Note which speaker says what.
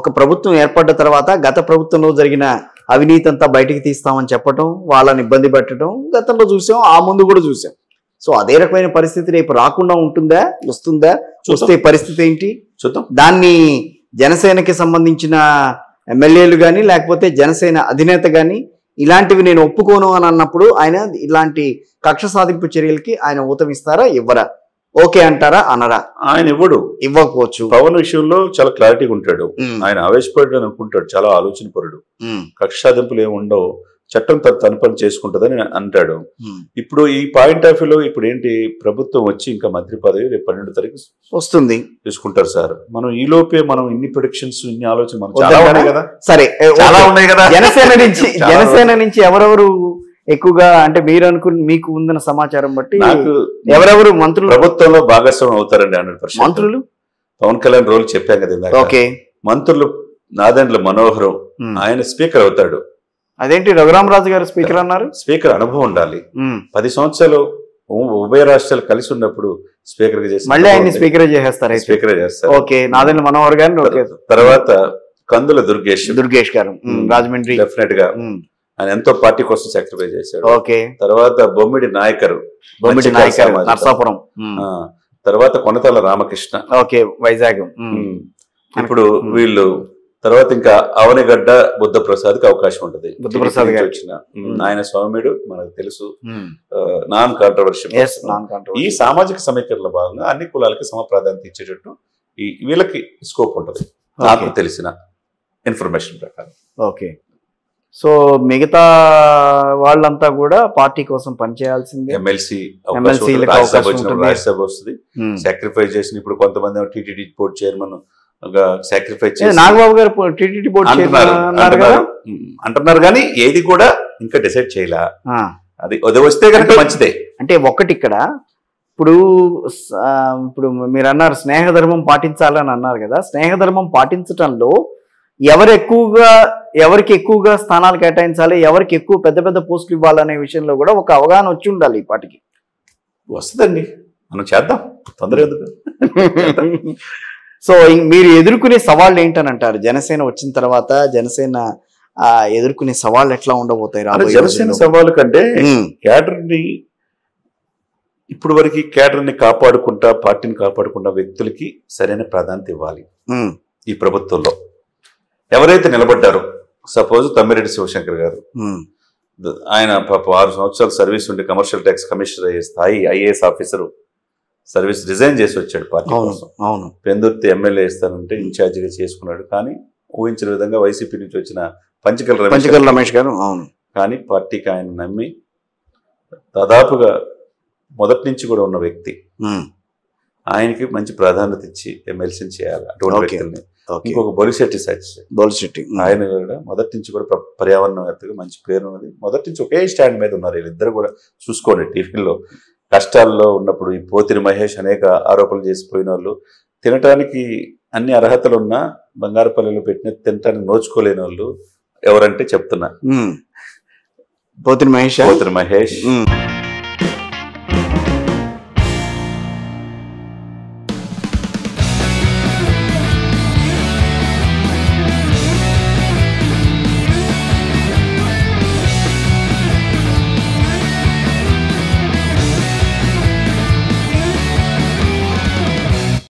Speaker 1: ఒక ప్రభుత్వం ఏర్పడ్డ తర్వాత గత ప్రభుత్వంలో జరిగిన అవినీతి అంతా బయటికి తీస్తామని చెప్పటం, వాళ్ళని ఇబ్బంది పెట్టడం గతంలో చూసాం, ఆ ముందు కూడా చూసాం. సో అదే రకమైన పరిస్థితి రేపు రాకుండా ఉంటుందా, వస్తుందా, వస్తే పరిస్థితి ఏంటి
Speaker 2: చూద్దాం.
Speaker 1: దాన్ని జనసేనకి సంబంధించిన ఎమ్మెల్యేలు కానీ లేకపోతే జనసేన అధినేత కానీ ఇలాంటివి నేను ఒప్పుకోను అని అన్నప్పుడు ఆయన ఇలాంటి కక్ష సాధింపు చర్యలకి ఆయన ఊతమిస్తారా, ఇవ్వరా? ఓకే అంటారా, అనరా?
Speaker 2: ఆయన
Speaker 1: ఇవ్వకపోవచ్చు.
Speaker 2: పవన్ విషయంలో చాలా క్లారిటీగా ఉంటాడు. ఆయన ఆవేశపడ్డాడు అనుకుంటాడు, చాలా ఆలోచన పరుడు. కక్ష సాధింపులు ఏమి ఉండవు, చట్టం తన పని చేసుకుంటుందని అంటాడు. ఇప్పుడు ఈ పాయింట్ ఆఫ్ వ్యూలో ఇప్పుడు ఏంటి, ప్రభుత్వం వచ్చి ఇంకా మంత్రి పదవి రేపు 12వ తారీఖు
Speaker 1: వస్తుంది
Speaker 2: తీసుకుంటారు సార్. మనం ఈ లోపే మనం ఇన్ని ప్రొడిక్షన్స్, ఇన్ని ఆలోచన మనం చాలా ఉన్నాయి కదా.
Speaker 1: సరే,
Speaker 2: చాలా ఉన్నాయి కదా.
Speaker 1: జనసేన నుంచి ఎవరెవరు ఎక్కువగా అంటే మీరు అనుకుని మీకు ఉందన్న సమాచారం బట్టి ఎవరెవరు మంత్రులు
Speaker 2: ప్రభుత్వంలో భాగస్వామ్యం అవుతారండి? 100%.
Speaker 1: మంత్రులు
Speaker 2: పవన్ కళ్యాణ్ రోల్ చెప్పాం కదా.
Speaker 1: ఓకే,
Speaker 2: మంత్రులు నాదెండ్ల మనోహరం ఆయన స్పీకర్ అవుతాడు.
Speaker 1: అదేంటి రఘురామరాజు గారు స్పీకర్ అన్నారు?
Speaker 2: స్పీకర్ అనుభవం ఉండాలి. 10 సంవత్సరాలు ఉభయ రాష్ట్రాలు కలిసి ఉన్నప్పుడు స్పీకర్ గా చేసి
Speaker 1: మళ్ళీ ఆయన స్పీకర్ చేస్తారు.
Speaker 2: స్పీకర్ చేస్తారు.
Speaker 1: ఓకే, నాదెండ్ల మనోహర్ గారు.
Speaker 2: తర్వాత కందుల దుర్గేష్
Speaker 1: గారు రాజమండ్రి.
Speaker 2: డెఫినెట్ గా ఆయన ఎంతో పార్టీ కోసం సాక్రిఫైస్ చేశాడు.
Speaker 1: ఓకే,
Speaker 2: తర్వాత బొమ్మిడి నాయకరు
Speaker 1: నర్సాపురం.
Speaker 2: తర్వాత కొనతాల రామకృష్ణ,
Speaker 1: ఓకే, వైజాగ్.
Speaker 2: ఇప్పుడు వీళ్ళు తర్వాత ఇంకా అవనిగడ్డ బుద్ధప్రసాద్ కి అవకాశం ఉంటుంది.
Speaker 1: బుద్ధప్రసాద్ గారు
Speaker 2: వచ్చిన ఆయన స్వామిడు మనకు తెలుసు, నాన్ కాంట్రవర్షియల్. ఈ సామాజిక సమీకరణలో భాగంగా అన్ని కులాలకి సమ ప్రాధాన్యత ఇచ్చేటట్టు వీళ్ళకి స్కోప్ ఉంటుంది నాకు తెలిసిన ఇన్ఫర్మేషన్ ప్రకారం.
Speaker 1: ఓకే, సో మిగతా వాళ్ళంతా కూడా పార్టీ కోసం పనిచేయాల్సిందే.
Speaker 2: ఎమ్మెల్సీ రాజ్యసభ వస్తుంది, సాక్రిఫైస్ చేసిన ఇప్పుడు కొంతమంది TTD board chairman sacrifice
Speaker 1: Nagababu గారు టీటీడీ బోర్డు
Speaker 2: అంటున్నారు కానీ ఏది కూడా ఇంకా డిసైడ్ చేయలే. అది వస్తే కనుక మంచిదే.
Speaker 1: అంటే ఒకటి ఇక్కడ ఇప్పుడు మీరు అన్నారు స్నేహధర్మం పాటించాలని అన్నారు కదా. స్నేహధర్మం పాటించటంలో ఎవరికి ఎక్కువగా స్థానాలు కేటాయించాలి, ఎవరికి ఎక్కువ పెద్ద పెద్ద పోస్టులు ఇవ్వాలనే విషయంలో కూడా ఒక అవగాహన వచ్చి ఉండాలి. ఈ పాటికి
Speaker 2: వస్తుందండి, మనం చేద్దాం, తొందర ఎందుకు.
Speaker 1: సో మీరు ఎదుర్కొనే సవాళ్ళు ఏంటని అంటారు? జనసేన వచ్చిన తర్వాత జనసేన ఎదుర్కొనే సవాళ్ళు ఎట్లా ఉండబోతాయి?
Speaker 2: జనసేన సవాళ్ళు కంటే క్యాడర్ ని ఇప్పుడు వరకు క్యాడర్ ని కాపాడుకుంటా, పార్టీని కాపాడుకుంటా వ్యక్తులకి సరైన ప్రాధాన్యత ఇవ్వాలి. ఈ ప్రభుత్వంలో ఎవరైతే నిలబడ్డారో, సపోజ్ తమ్మిరెడ్డి శివశంకర్ గారు, ఆయన 6 సంవత్సరాలు సర్వీస్ ఉండి కమర్షియల్ ట్యాక్స్ కమిషనర్ అయ్యే స్థాయి ఐఏఎస్ ఆఫీసర్ సర్వీస్ రిజైన్ చేసి వచ్చాడు పార్టీ కోసం. పెందుర్తి ఎమ్మెల్యే ఇస్తానంటే ఇన్ఛార్జిగా చేసుకున్నాడు. కానీ ఊహించిన విధంగా వైసీపీ నుంచి వచ్చిన పంచకల్
Speaker 1: రమేష్ గారు
Speaker 2: కానీ పార్టీకి ఆయన నమ్మి దాదాపుగా మొదటి నుంచి కూడా ఉన్న వ్యక్తి, ఆయనకి మంచి ప్రాధాన్యత ఇచ్చి ఎమ్మెల్సీని చేయాలి. అటువంటి వ్యక్తుల్ని ఇంకొక బొలిశెట్టి ఆయన కూడా మొదటి నుంచి కూడా పర్యావరణవేత్తగా మంచి పేరు ఉన్నది. మొదటి నుంచి ఒకే స్టాండ్ మీద ఉన్నారు వీళ్ళిద్దరు కూడా. చూసుకోండి, టీవీలో కష్టాల్లో ఉన్నప్పుడు ఈ పోతిరి మహేష్ అనేక ఆరోపణలు చేసిపోయిన వాళ్ళు, తినటానికి అన్ని అర్హతలు ఉన్నా బంగారుపల్లిలో పెట్టిన తినటానికి నోచుకోలేని వాళ్ళు ఎవరంటే చెప్తున్నా,
Speaker 1: పోతిరి మహేష్.